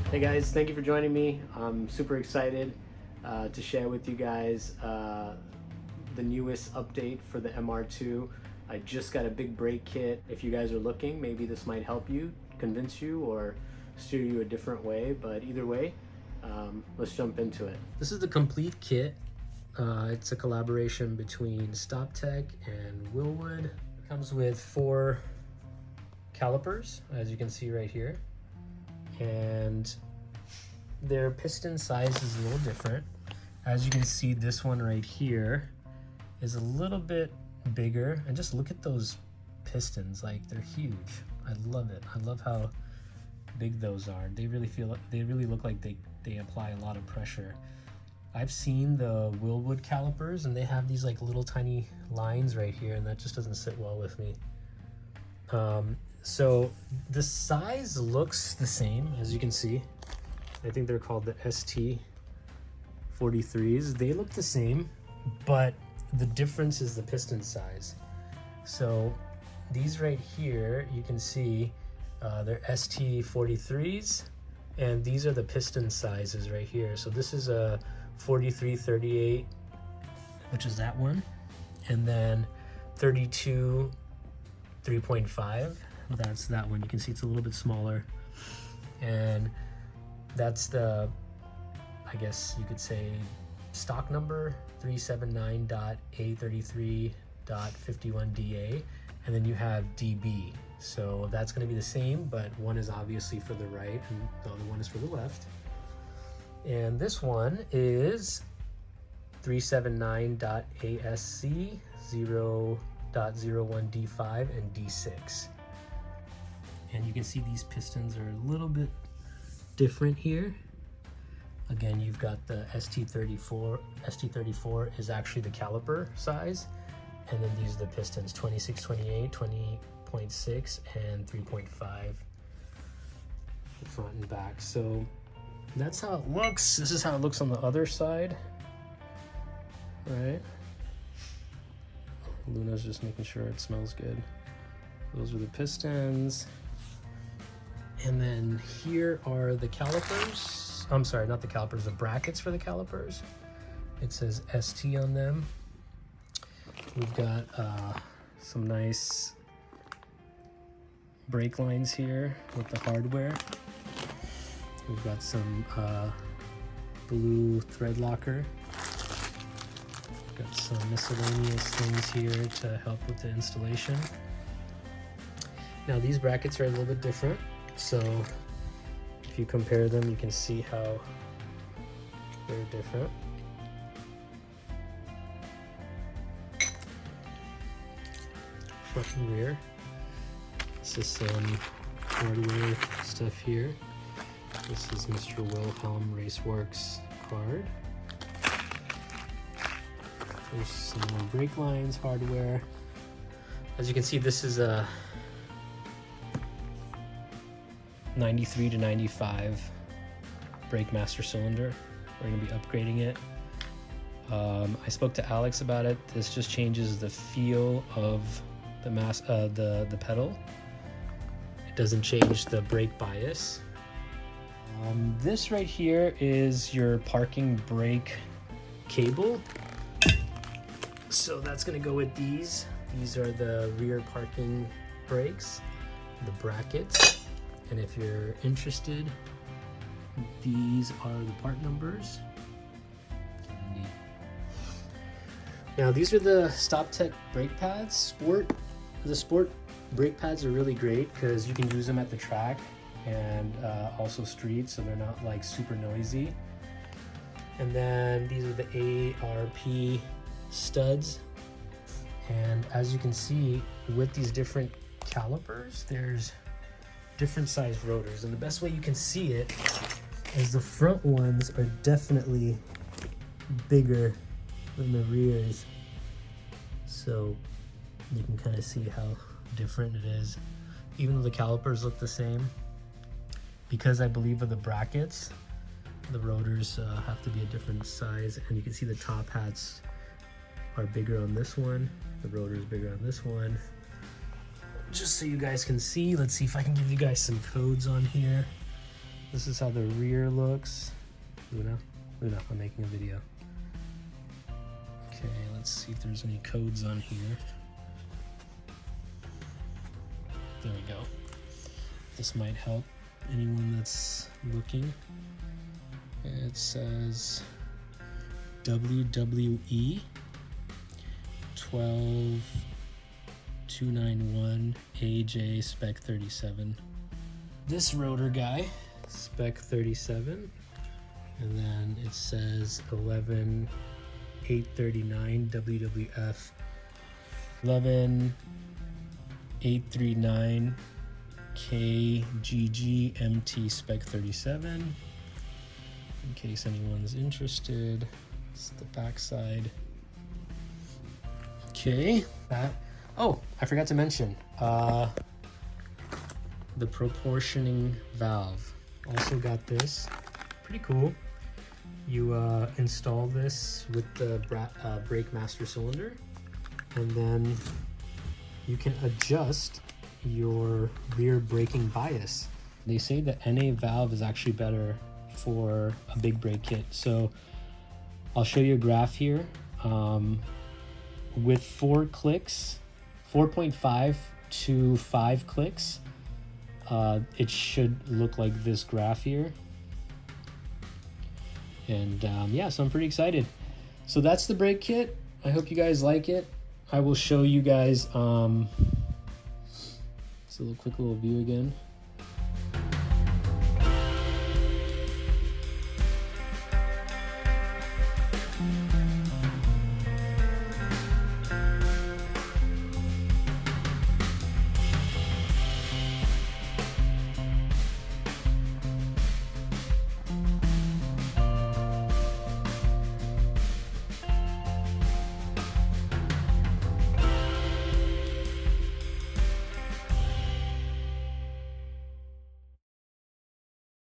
Hey guys, thank you for joining me. I'm super excited to share with you guys the newest update for the MR2. I just got a big brake kit. If you guys are looking, maybe this might help you, convince you, or steer you a different way, but either way, let's jump into it. This is the complete kit. It's a collaboration between Stoptech and Wilwood. It comes with 4 calipers, as you can see right here. And their piston size is a little different. As you can see, this one right here is a little bit bigger, and just look at those pistons, like they're huge. I love it. I love how big those are. They really look like they apply a lot of pressure. I've seen the Wilwood calipers and they have these like little tiny lines right here, and that just doesn't sit well with me. So the size looks the same, as you can see. I think they're called the ST43s. They look the same, but the difference is the piston size. So these right here, you can see they're ST43s, and these are the piston sizes right here. So this is a 4338, which is that one, and then 32 3.5. That's that one. You can see it's a little bit smaller, and that's the, I guess you could say, stock number 379.A33.51DA, and then you have DB. So that's going to be the same, but one is obviously for the right and the other one is for the left. And this one is 379.ASC 0.01D5 and D6. And you can see these pistons are a little bit different here. Again, you've got the ST34. ST34 is actually the caliper size, and then these are the pistons: 26, 28, 20.6, and 3.5 front and back. So that's how it looks. This is how it looks on the other side, right? Luna's just making sure it smells good. Those are the pistons. And then here are the calipers. I'm sorry, not the calipers, the brackets for the calipers. It says ST on them. We've got some nice brake lines here with the hardware. We've got some blue thread locker. Got some miscellaneous things here to help with the installation. Now these brackets are a little bit different, so if you compare them, you can see how they're different. Front and rear. This is some hardware stuff here. This is Mr. Wilhelm Raceworks card. There's some more brake lines, hardware. As you can see, this is a 93 to 95 brake master cylinder. We're going to be upgrading it. I spoke to Alex about it. This just changes the feel of the pedal. It doesn't change the brake bias. This right here is your parking brake cable. So that's going to go with these. These are the rear parking brakes, the brackets. And if you're interested, these are the part numbers. Now these are the Stoptech brake pads. The sport brake pads are really great because you can use them at the track and also street, so they're not like super noisy. And then these are the ARP studs. And as you can see, with these different calipers, there's different size rotors, and the best way you can see it is the front ones are definitely bigger than the rears, so you can kind of see how different it is. Even though the calipers look the same, because I believe of the brackets, the rotors have to be a different size, and you can see the top hats are bigger on this one, the rotor is bigger on this one. Just so you guys can see, let's see if I can give you guys some codes on here. This is how the rear looks. Luna, I'm making a video. Okay, let's see if there's any codes on here. There we go. This might help anyone that's looking. It says WWE 12291 AJ spec 37. This rotor guy, spec 37, and then it says 11839 WWF 11839 KGG MT spec 37. In case anyone's interested, it's the back side. Okay, that. Oh, I forgot to mention the proportioning valve. Also got this. Pretty cool. You install this with the brake master cylinder, and then you can adjust your rear braking bias. They say the NA valve is actually better for a big brake kit. So I'll show you a graph here. With 4 clicks, 4.5 to 5 clicks, it should look like this graph here. And yeah, so I'm pretty excited. So that's the brake kit. I hope you guys like it. I will show you guys, it's a quick little view again.